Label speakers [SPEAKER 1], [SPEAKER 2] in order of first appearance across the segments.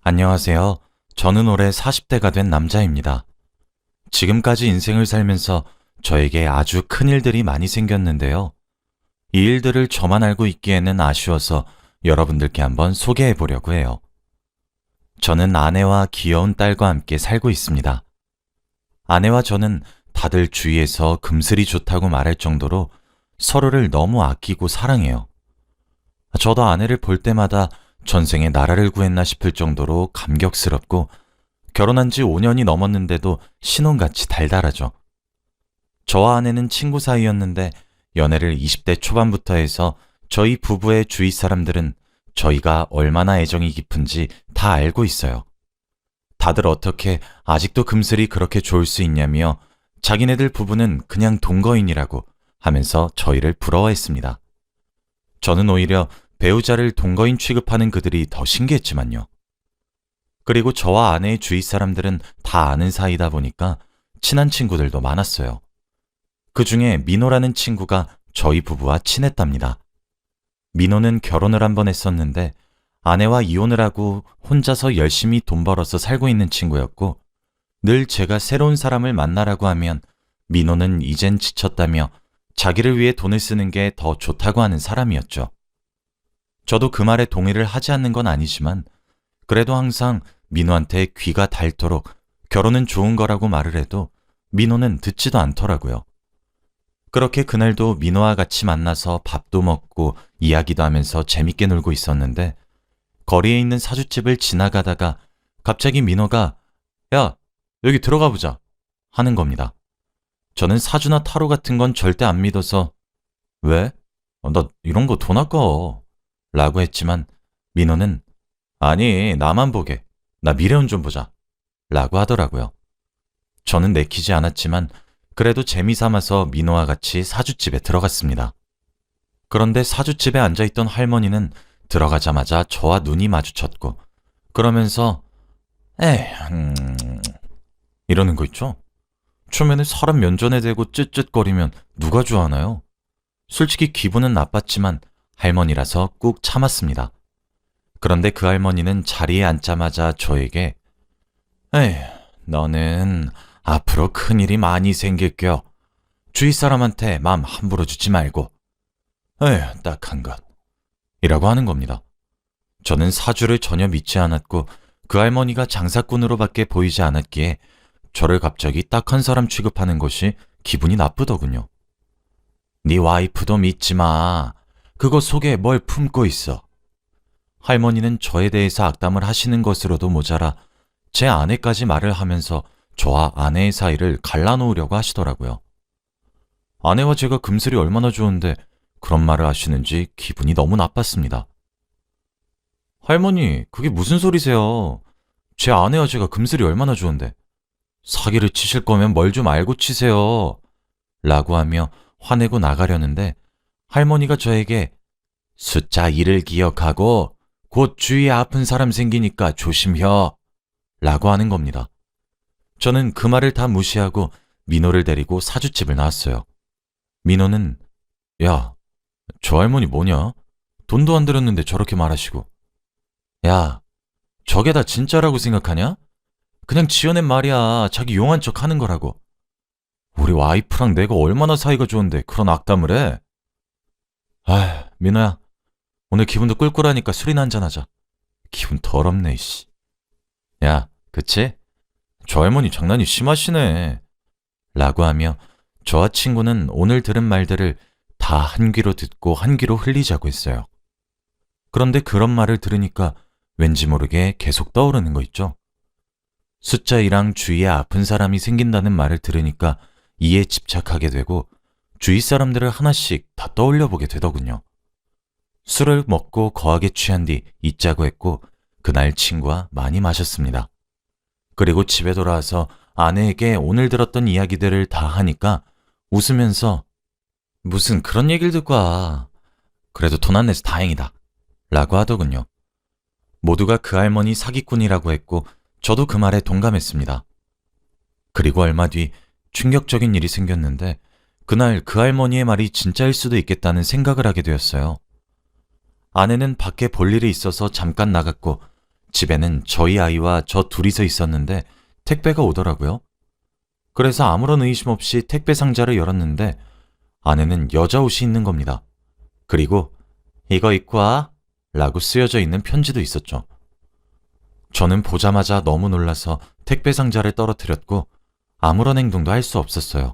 [SPEAKER 1] 안녕하세요. 저는 올해 40대가 된 남자입니다. 지금까지 인생을 살면서 저에게 아주 큰 일들이 많이 생겼는데요. 이 일들을 저만 알고 있기에는 아쉬워서 여러분들께 한번 소개해 보려고 해요. 저는 아내와 귀여운 딸과 함께 살고 있습니다. 아내와 저는 다들 주위에서 금슬이 좋다고 말할 정도로 서로를 너무 아끼고 사랑해요. 저도 아내를 볼 때마다 전생에 나라를 구했나 싶을 정도로 감격스럽고 결혼한 지 5년이 넘었는데도 신혼같이 달달하죠. 저와 아내는 친구 사이였는데 연애를 20대 초반부터 해서 저희 부부의 주위 사람들은 저희가 얼마나 애정이 깊은지 다 알고 있어요. 다들 어떻게 아직도 금슬이 그렇게 좋을 수 있냐며 자기네들 부부는 그냥 동거인이라고 하면서 저희를 부러워했습니다. 저는 오히려 배우자를 동거인 취급하는 그들이 더 신기했지만요. 그리고 저와 아내의 주위 사람들은 다 아는 사이다 보니까 친한 친구들도 많았어요. 그 중에 민호라는 친구가 저희 부부와 친했답니다. 민호는 결혼을 한 번 했었는데 아내와 이혼을 하고 혼자서 열심히 돈 벌어서 살고 있는 친구였고 늘 제가 새로운 사람을 만나라고 하면 민호는 이젠 지쳤다며 자기를 위해 돈을 쓰는 게 더 좋다고 하는 사람이었죠. 저도 그 말에 동의를 하지 않는 건 아니지만 그래도 항상 민호한테 귀가 닳도록 결혼은 좋은 거라고 말을 해도 민호는 듣지도 않더라고요. 그렇게 그날도 민호와 같이 만나서 밥도 먹고 이야기도 하면서 재밌게 놀고 있었는데 거리에 있는 사주집을 지나가다가 갑자기 민호가 야, 여기 들어가 보자 하는 겁니다. 저는 사주나 타로 같은 건 절대 안 믿어서 왜? 나 이런 거 돈 아까워 라고 했지만 민호는 아니 나만 보게 나 미래운 좀 보자 라고 하더라고요. 저는 내키지 않았지만 그래도 재미삼아서 민호와 같이 사주집에 들어갔습니다. 그런데 사주집에 앉아있던 할머니는 들어가자마자 저와 눈이 마주쳤고 그러면서 이러는 거 있죠? 초면에 사람 면전에 대고 쯧쯧거리면 누가 좋아하나요? 솔직히 기분은 나빴지만 할머니라서 꾹 참았습니다. 그런데 그 할머니는 자리에 앉자마자 저에게 너는 앞으로 큰일이 많이 생길겨. 주위 사람한테 맘 함부로 주지 말고. 딱한 것. 이라고 하는 겁니다. 저는 사주를 전혀 믿지 않았고 그 할머니가 장사꾼으로밖에 보이지 않았기에 저를 갑자기 딱한 사람 취급하는 것이 기분이 나쁘더군요. 네 와이프도 믿지 마. 그거 속에 뭘 품고 있어. 할머니는 저에 대해서 악담을 하시는 것으로도 모자라 제 아내까지 말을 하면서 저와 아내의 사이를 갈라놓으려고 하시더라고요. 아내와 제가 금슬이 얼마나 좋은데 그런 말을 하시는지 기분이 너무 나빴습니다. 할머니, 그게 무슨 소리세요? 제 아내와 제가 금슬이 얼마나 좋은데 사기를 치실 거면 뭘 좀 알고 치세요. 라고 하며 화내고 나가려는데 할머니가 저에게 숫자 1을 기억하고 곧 주위에 아픈 사람 생기니까 조심혀. 라고 하는 겁니다. 저는 그 말을 다 무시하고 민호를 데리고 사주집을 나왔어요. 민호는 야, 저 할머니 뭐냐? 돈도 안 들였는데 저렇게 말하시고 야, 저게 다 진짜라고 생각하냐? 그냥 지어낸 말이야. 자기 용한 척 하는 거라고. 우리 와이프랑 내가 얼마나 사이가 좋은데 그런 악담을 해? 민호야. 오늘 기분도 꿀꿀하니까 술이나 한잔하자. 기분 더럽네, 이씨. 야, 그치? 저 할머니 장난이 심하시네. 라고 하며 저와 친구는 오늘 들은 말들을 다 한 귀로 듣고 한 귀로 흘리자고 했어요. 그런데 그런 말을 들으니까 왠지 모르게 계속 떠오르는 거 있죠? 숫자 1랑 주위에 아픈 사람이 생긴다는 말을 들으니까 이에 집착하게 되고 주위 사람들을 하나씩 다 떠올려 보게 되더군요. 술을 먹고 거하게 취한 뒤 잊자고 했고 그날 친구와 많이 마셨습니다. 그리고 집에 돌아와서 아내에게 오늘 들었던 이야기들을 다 하니까 웃으면서 무슨 그런 얘기를 듣고 와. 그래도 돈 안 내서 다행이다. 라고 하더군요. 모두가 그 할머니 사기꾼이라고 했고 저도 그 말에 동감했습니다. 그리고 얼마 뒤 충격적인 일이 생겼는데 그날 그 할머니의 말이 진짜일 수도 있겠다는 생각을 하게 되었어요. 아내는 밖에 볼 일이 있어서 잠깐 나갔고 집에는 저희 아이와 저 둘이서 있었는데 택배가 오더라고요. 그래서 아무런 의심 없이 택배 상자를 열었는데 안에는 여자 옷이 있는 겁니다. 그리고 이거 입고 와 라고 쓰여져 있는 편지도 있었죠. 저는 보자마자 너무 놀라서 택배 상자를 떨어뜨렸고 아무런 행동도 할 수 없었어요.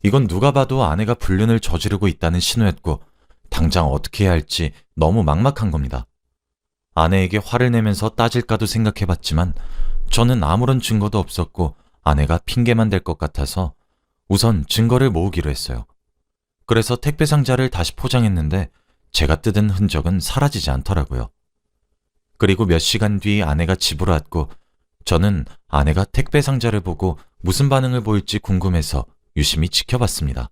[SPEAKER 1] 이건 누가 봐도 아내가 불륜을 저지르고 있다는 신호였고 당장 어떻게 해야 할지 너무 막막한 겁니다. 아내에게 화를 내면서 따질까도 생각해봤지만 저는 아무런 증거도 없었고 아내가 핑계만 댈 것 같아서 우선 증거를 모으기로 했어요. 그래서 택배 상자를 다시 포장했는데 제가 뜯은 흔적은 사라지지 않더라고요. 그리고 몇 시간 뒤 아내가 집으로 왔고 저는 아내가 택배 상자를 보고 무슨 반응을 보일지 궁금해서 유심히 지켜봤습니다.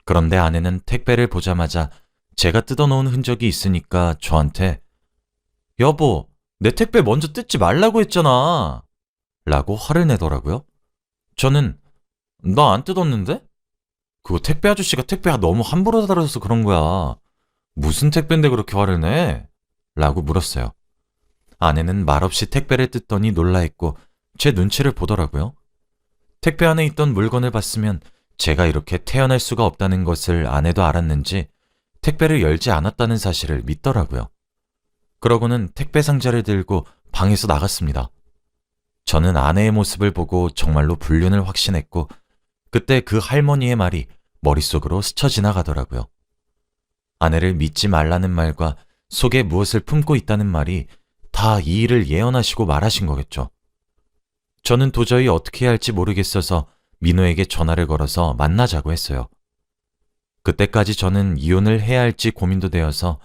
[SPEAKER 1] 그런데 아내는 택배를 보자마자 제가 뜯어놓은 흔적이 있으니까 저한테 여보, 내 택배 먼저 뜯지 말라고 했잖아 라고 화를 내더라고요. 저는 나 안 뜯었는데? 그거 택배 아저씨가 택배가 너무 함부로 다뤄서 그런 거야. 무슨 택배인데 그렇게 화를 내? 라고 물었어요. 아내는 말없이 택배를 뜯더니 놀라했고 제 눈치를 보더라고요. 택배 안에 있던 물건을 봤으면 제가 이렇게 태어날 수가 없다는 것을 아내도 알았는지 택배를 열지 않았다는 사실을 믿더라고요. 그러고는 택배 상자를 들고 방에서 나갔습니다. 저는 아내의 모습을 보고 정말로 불륜을 확신했고 그때 그 할머니의 말이 머릿속으로 스쳐 지나가더라고요. 아내를 믿지 말라는 말과 속에 무엇을 품고 있다는 말이 다 이 일을 예언하시고 말하신 거겠죠. 저는 도저히 어떻게 해야 할지 모르겠어서 민호에게 전화를 걸어서 만나자고 했어요. 그때까지 저는 이혼을 해야 할지 고민도 되어서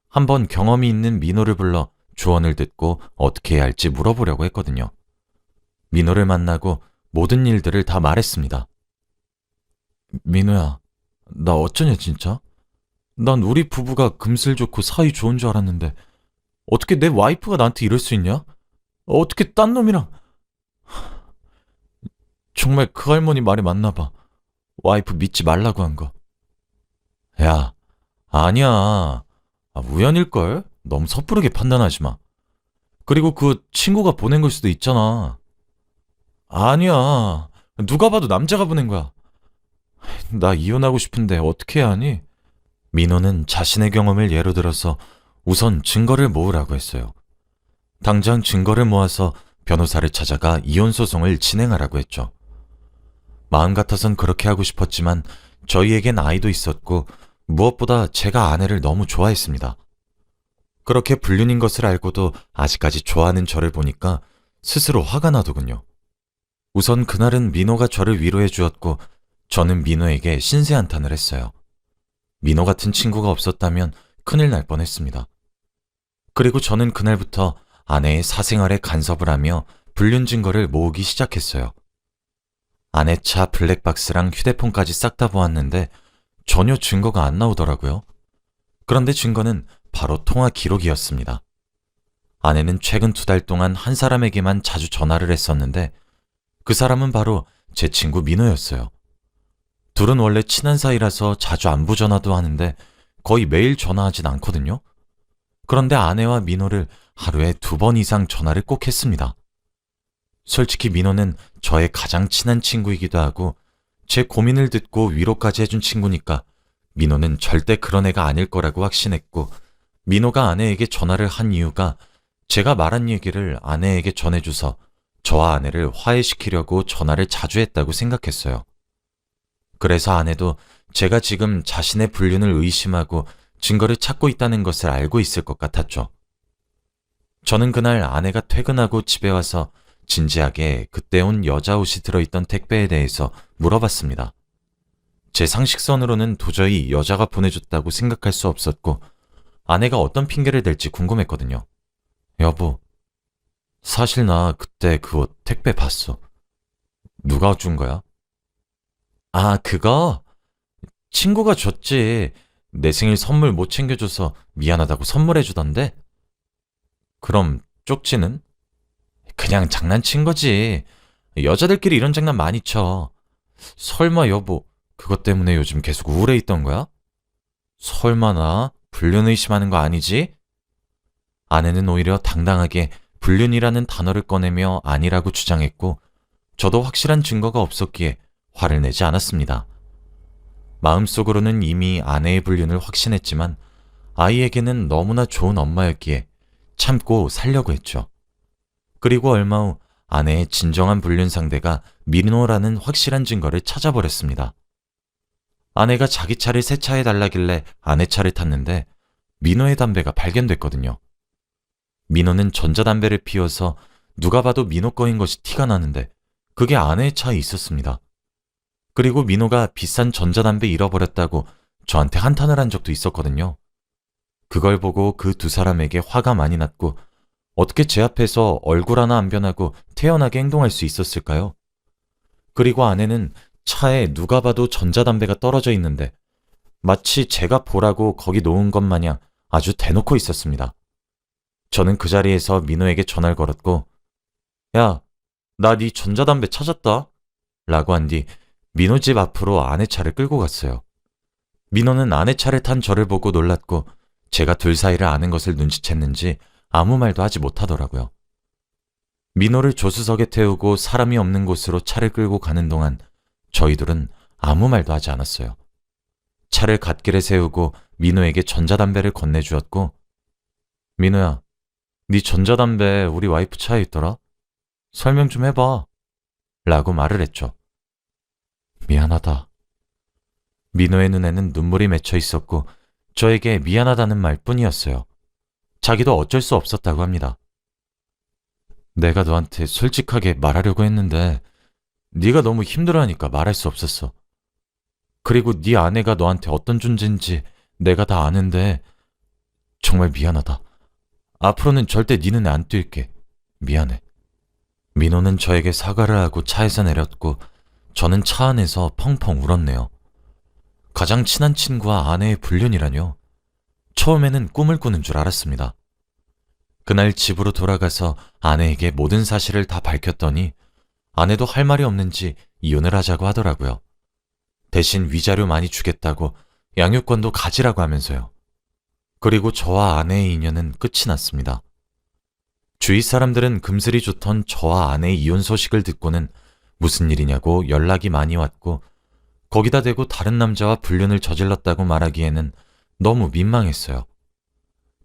[SPEAKER 1] 한번 경험이 있는 민호를 불러 조언을 듣고 어떻게 해야 할지 물어보려고 했거든요. 민호를 만나고 모든 일들을 다 말했습니다. 민호야, 나 어쩌냐 진짜? 난 우리 부부가 금슬 좋고 사이 좋은 줄 알았는데 어떻게 내 와이프가 나한테 이럴 수 있냐? 어떻게 딴 놈이랑... 정말 그 할머니 말이 맞나 봐. 와이프 믿지 말라고 한 거. 야, 아니야. 우연일걸? 너무 섣부르게 판단하지 마. 그리고 그 친구가 보낸 걸 수도 있잖아. 아니야. 누가 봐도 남자가 보낸 거야. 나 이혼하고 싶은데 어떻게 해야 하니? 민호는 자신의 경험을 예로 들어서 우선 증거를 모으라고 했어요. 당장 증거를 모아서 변호사를 찾아가 이혼 소송을 진행하라고 했죠. 마음 같아선 그렇게 하고 싶었지만 저희에겐 아이도 있었고 무엇보다 제가 아내를 너무 좋아했습니다. 그렇게 불륜인 것을 알고도 아직까지 좋아하는 저를 보니까 스스로 화가 나더군요. 우선 그날은 민호가 저를 위로해 주었고 저는 민호에게 신세한탄을 했어요. 민호 같은 친구가 없었다면 큰일 날 뻔했습니다. 그리고 저는 그날부터 아내의 사생활에 간섭을 하며 불륜 증거를 모으기 시작했어요. 아내 차 블랙박스랑 휴대폰까지 싹 다 보았는데 전혀 증거가 안 나오더라고요. 그런데 증거는 바로 통화 기록이었습니다. 아내는 최근 2달 동안 한 사람에게만 자주 전화를 했었는데 그 사람은 바로 제 친구 민호였어요. 둘은 원래 친한 사이라서 자주 안부 전화도 하는데 거의 매일 전화하진 않거든요. 그런데 아내와 민호를 하루에 2번 이상 전화를 꼭 했습니다. 솔직히 민호는 저의 가장 친한 친구이기도 하고 제 고민을 듣고 위로까지 해준 친구니까 민호는 절대 그런 애가 아닐 거라고 확신했고 민호가 아내에게 전화를 한 이유가 제가 말한 얘기를 아내에게 전해줘서 저와 아내를 화해시키려고 전화를 자주 했다고 생각했어요. 그래서 아내도 제가 지금 자신의 불륜을 의심하고 증거를 찾고 있다는 것을 알고 있을 것 같았죠. 저는 그날 아내가 퇴근하고 집에 와서 진지하게 그때 온 여자 옷이 들어있던 택배에 대해서 물어봤습니다. 제 상식선으로는 도저히 여자가 보내줬다고 생각할 수 없었고 아내가 어떤 핑계를 댈지 궁금했거든요. 여보, 사실 나 그때 그 옷 택배 봤어. 누가 준 거야? 아, 그거? 친구가 줬지. 내 생일 선물 못 챙겨줘서 미안하다고 선물해주던데? 그럼 쪽지는? 그냥 장난친 거지. 여자들끼리 이런 장난 많이 쳐. 설마 여보, 그것 때문에 요즘 계속 우울해 있던 거야? 설마 나 불륜 의심하는 거 아니지? 아내는 오히려 당당하게 불륜이라는 단어를 꺼내며 아니라고 주장했고 저도 확실한 증거가 없었기에 화를 내지 않았습니다. 마음속으로는 이미 아내의 불륜을 확신했지만 아이에게는 너무나 좋은 엄마였기에 참고 살려고 했죠. 그리고 얼마 후 아내의 진정한 불륜 상대가 민호라는 확실한 증거를 찾아버렸습니다. 아내가 자기 차를 세차해 달라길래 아내 차를 탔는데 민호의 담배가 발견됐거든요. 민호는 전자담배를 피워서 누가 봐도 민호 거인 것이 티가 나는데 그게 아내의 차에 있었습니다. 그리고 민호가 비싼 전자담배 잃어버렸다고 저한테 한탄을 한 적도 있었거든요. 그걸 보고 그 두 사람에게 화가 많이 났고 어떻게 제 앞에서 얼굴 하나 안 변하고 태연하게 행동할 수 있었을까요? 그리고 아내는 차에 누가 봐도 전자담배가 떨어져 있는데 마치 제가 보라고 거기 놓은 것 마냥 아주 대놓고 있었습니다. 저는 그 자리에서 민호에게 전화를 걸었고 야, 나 네 전자담배 찾았다 라고 한 뒤 민호 집 앞으로 아내 차를 끌고 갔어요. 민호는 아내 차를 탄 저를 보고 놀랐고 제가 둘 사이를 아는 것을 눈치챘는지 아무 말도 하지 못하더라고요. 민호를 조수석에 태우고 사람이 없는 곳으로 차를 끌고 가는 동안 저희들은 아무 말도 하지 않았어요. 차를 갓길에 세우고 민호에게 전자담배를 건네주었고 민호야, 네 전자담배 우리 와이프 차에 있더라? 설명 좀 해봐 라고 말을 했죠. 미안하다. 민호의 눈에는 눈물이 맺혀 있었고 저에게 미안하다는 말뿐이었어요. 자기도 어쩔 수 없었다고 합니다. 내가 너한테 솔직하게 말하려고 했는데 네가 너무 힘들어하니까 말할 수 없었어. 그리고 네 아내가 너한테 어떤 존재인지 내가 다 아는데 정말 미안하다. 앞으로는 절대 네 눈에 안 띌게. 미안해. 민호는 저에게 사과를 하고 차에서 내렸고 저는 차 안에서 펑펑 울었네요. 가장 친한 친구와 아내의 불륜이라뇨. 처음에는 꿈을 꾸는 줄 알았습니다. 그날 집으로 돌아가서 아내에게 모든 사실을 다 밝혔더니 아내도 할 말이 없는지 이혼을 하자고 하더라고요. 대신 위자료 많이 주겠다고 양육권도 가지라고 하면서요. 그리고 저와 아내의 인연은 끝이 났습니다. 주위 사람들은 금슬이 좋던 저와 아내의 이혼 소식을 듣고는 무슨 일이냐고 연락이 많이 왔고 거기다 대고 다른 남자와 불륜을 저질렀다고 말하기에는 너무 민망했어요.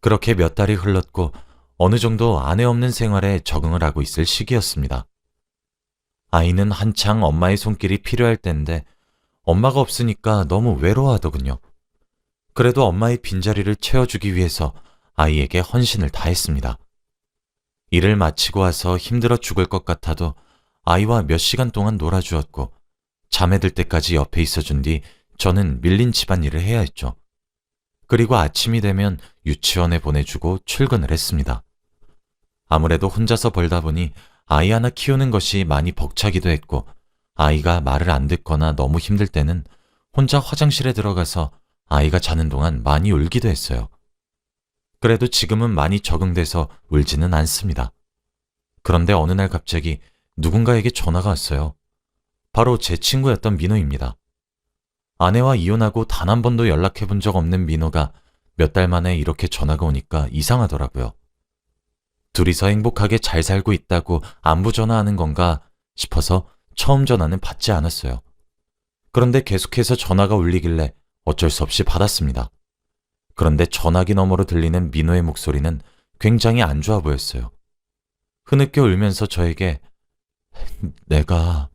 [SPEAKER 1] 그렇게 몇 달이 흘렀고 어느 정도 아내 없는 생활에 적응을 하고 있을 시기였습니다. 아이는 한창 엄마의 손길이 필요할 때인데 엄마가 없으니까 너무 외로워하더군요. 그래도 엄마의 빈자리를 채워주기 위해서 아이에게 헌신을 다했습니다. 일을 마치고 와서 힘들어 죽을 것 같아도 아이와 몇 시간 동안 놀아주었고 잠에 들 때까지 옆에 있어준 뒤 저는 밀린 집안일을 해야 했죠. 그리고 아침이 되면 유치원에 보내주고 출근을 했습니다. 아무래도 혼자서 벌다 보니 아이 하나 키우는 것이 많이 벅차기도 했고 아이가 말을 안 듣거나 너무 힘들 때는 혼자 화장실에 들어가서 아이가 자는 동안 많이 울기도 했어요. 그래도 지금은 많이 적응돼서 울지는 않습니다. 그런데 어느 날 갑자기 누군가에게 전화가 왔어요. 바로 제 친구였던 민호입니다. 아내와 이혼하고 단 한 번도 연락해 본 적 없는 민호가 몇 달 만에 이렇게 전화가 오니까 이상하더라고요. 둘이서 행복하게 잘 살고 있다고 안부 전화하는 건가 싶어서 처음 전화는 받지 않았어요. 그런데 계속해서 전화가 울리길래 어쩔 수 없이 받았습니다. 그런데 전화기 너머로 들리는 민호의 목소리는 굉장히 안 좋아 보였어요. 흐느껴 울면서 저에게 내가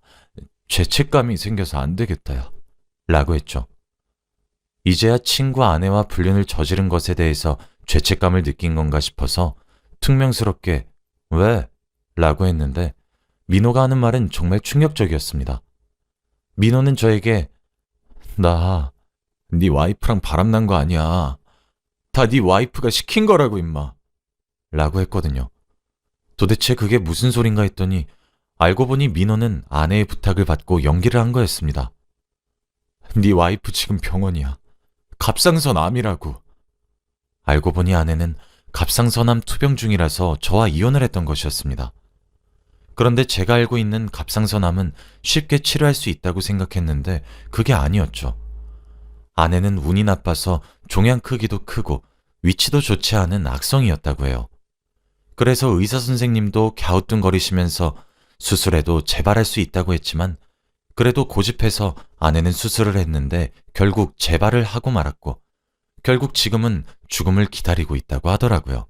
[SPEAKER 1] 죄책감이 생겨서 안 되겠다야 라고 했죠. 이제야 친구 아내와 불륜을 저지른 것에 대해서 죄책감을 느낀 건가 싶어서 퉁명스럽게 왜? 라고 했는데 민호가 하는 말은 정말 충격적이었습니다. 민호는 저에게 나 네 와이프랑 바람난 거 아니야. 다 네 와이프가 시킨 거라고 임마 라고 했거든요. 도대체 그게 무슨 소린가 했더니 알고 보니 민호는 아내의 부탁을 받고 연기를 한 거였습니다. 네 와이프 지금 병원이야. 갑상선암이라고. 알고 보니 아내는 갑상선암 투병 중이라서 저와 이혼을 했던 것이었습니다. 그런데 제가 알고 있는 갑상선암은 쉽게 치료할 수 있다고 생각했는데 그게 아니었죠. 아내는 운이 나빠서 종양 크기도 크고 위치도 좋지 않은 악성이었다고 해요. 그래서 의사 선생님도 갸우뚱거리시면서 수술해도 재발할 수 있다고 했지만 그래도 고집해서 아내는 수술을 했는데 결국 재발을 하고 말았고 결국 지금은 죽음을 기다리고 있다고 하더라고요.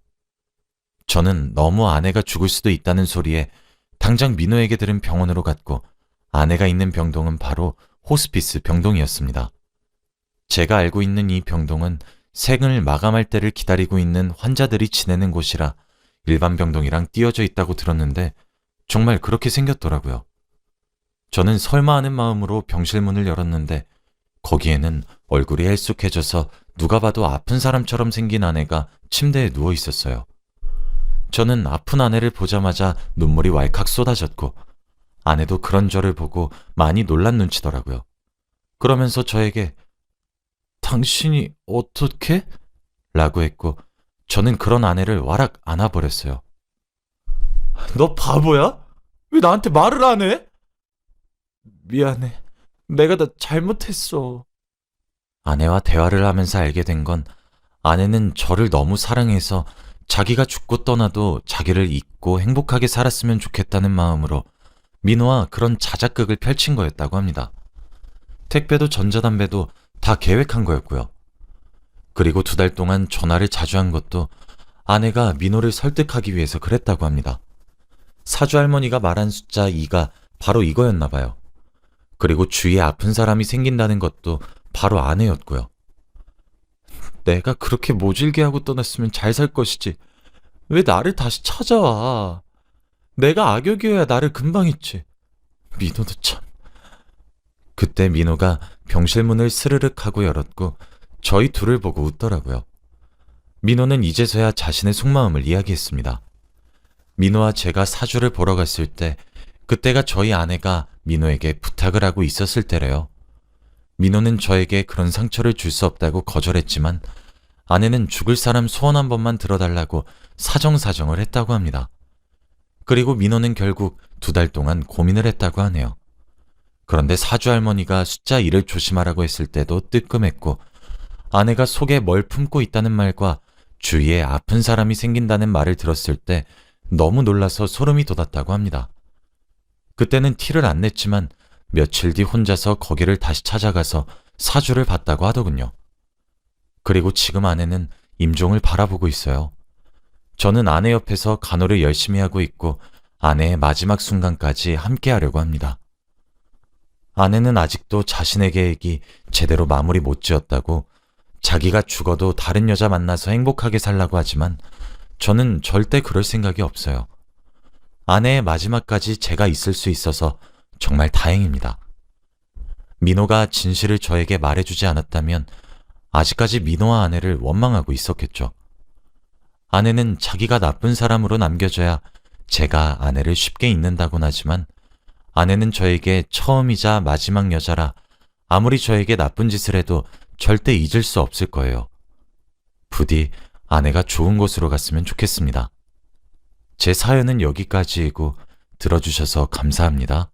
[SPEAKER 1] 저는 너무 아내가 죽을 수도 있다는 소리에 당장 민호에게 들은 병원으로 갔고 아내가 있는 병동은 바로 호스피스 병동이었습니다. 제가 알고 있는 이 병동은 생을 마감할 때를 기다리고 있는 환자들이 지내는 곳이라 일반 병동이랑 띄어져 있다고 들었는데 정말 그렇게 생겼더라고요. 저는 설마 하는 마음으로 병실 문을 열었는데 거기에는 얼굴이 헬쑥해져서 누가 봐도 아픈 사람처럼 생긴 아내가 침대에 누워 있었어요. 저는 아픈 아내를 보자마자 눈물이 왈칵 쏟아졌고 아내도 그런 저를 보고 많이 놀란 눈치더라고요. 그러면서 저에게 당신이 어떻게? 라고 했고 저는 그런 아내를 와락 안아버렸어요. 너 바보야? 왜 나한테 말을 안 해? 미안해. 내가 다 잘못했어. 아내와 대화를 하면서 알게 된 건 아내는 저를 너무 사랑해서 자기가 죽고 떠나도 자기를 잊고 행복하게 살았으면 좋겠다는 마음으로 민호와 그런 자작극을 펼친 거였다고 합니다. 택배도 전자담배도 다 계획한 거였고요. 그리고 2달 동안 전화를 자주 한 것도 아내가 민호를 설득하기 위해서 그랬다고 합니다. 사주 할머니가 말한 숫자 2가 바로 이거였나 봐요. 그리고 주위에 아픈 사람이 생긴다는 것도 바로 아내였고요. 내가 그렇게 모질게 하고 떠났으면 잘 살 것이지. 왜 나를 다시 찾아와? 내가 악역이어야 나를 금방 잊지. 민호도 참. 그때 민호가 병실 문을 스르륵 하고 열었고 저희 둘을 보고 웃더라고요. 민호는 이제서야 자신의 속마음을 이야기했습니다. 민호와 제가 사주를 보러 갔을 때 그때가 저희 아내가 민호에게 부탁을 하고 있었을 때래요. 민호는 저에게 그런 상처를 줄 수 없다고 거절했지만 아내는 죽을 사람 소원 한 번만 들어달라고 사정사정을 했다고 합니다. 그리고 민호는 결국 2달 동안 고민을 했다고 하네요. 그런데 사주 할머니가 숫자 1을 조심하라고 했을 때도 뜨끔했고 아내가 속에 뭘 품고 있다는 말과 주위에 아픈 사람이 생긴다는 말을 들었을 때 너무 놀라서 소름이 돋았다고 합니다. 그때는 티를 안 냈지만 며칠 뒤 혼자서 거기를 다시 찾아가서 사주를 봤다고 하더군요. 그리고 지금 아내는 임종을 바라보고 있어요. 저는 아내 옆에서 간호를 열심히 하고 있고 아내의 마지막 순간까지 함께 하려고 합니다. 아내는 아직도 자신의 계획이 제대로 마무리 못 지었다고 자기가 죽어도 다른 여자 만나서 행복하게 살라고 하지만 저는 절대 그럴 생각이 없어요. 아내의 마지막까지 제가 있을 수 있어서 정말 다행입니다. 민호가 진실을 저에게 말해주지 않았다면 아직까지 민호와 아내를 원망하고 있었겠죠. 아내는 자기가 나쁜 사람으로 남겨져야 제가 아내를 쉽게 잊는다곤 하지만 아내는 저에게 처음이자 마지막 여자라 아무리 저에게 나쁜 짓을 해도 절대 잊을 수 없을 거예요. 부디 아내가 좋은 곳으로 갔으면 좋겠습니다. 제 사연은 여기까지이고 들어주셔서 감사합니다.